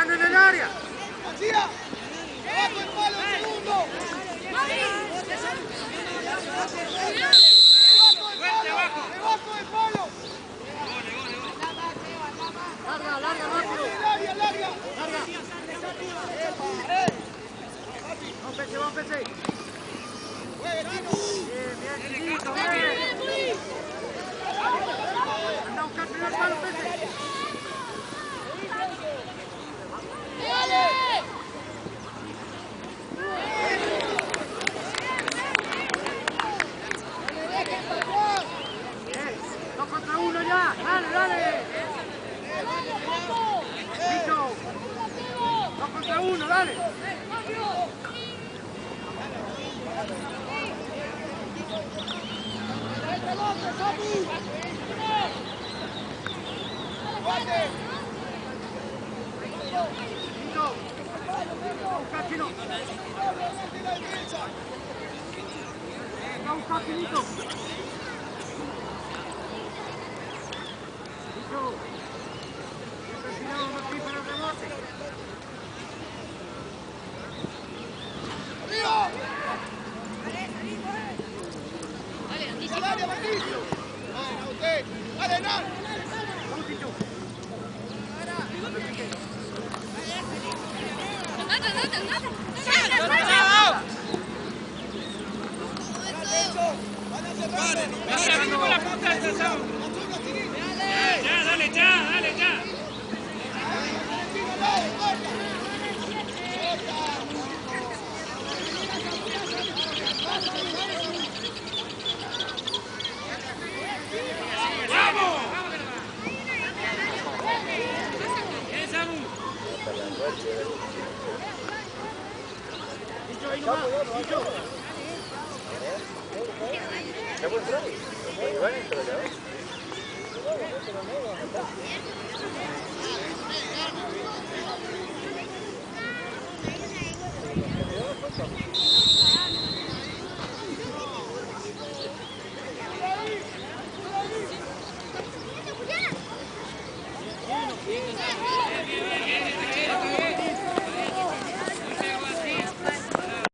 mano en el área. ¡García! ¡Abajo el palo, el segundo! ¡Debajo del palo! Larga, larga, rápido. ¡Larga, larga! Larga. Vamos, Pese, vamos, Pese. Bien, bien, chiquito, bien. Anda a buscar primero el palo, Pese. Dos contra uno ya, dale, dale. Listo. Dos contra uno, dale. Listo. Busca, Chino. Va a buscar, Chinito. Listo. Tiramos aquí para el rebote. ¡Arriba! ¡Al área, Patricio! ¡Bueno, usted! ¡Dale, Nan! Vamos, Chicho. Ya, dale, ya. ¡Vamos! ¡Bien, Samu! Chicho, ahí nomás. Chicho. ¿Qué buen try? Muy bueno, pero ya ves.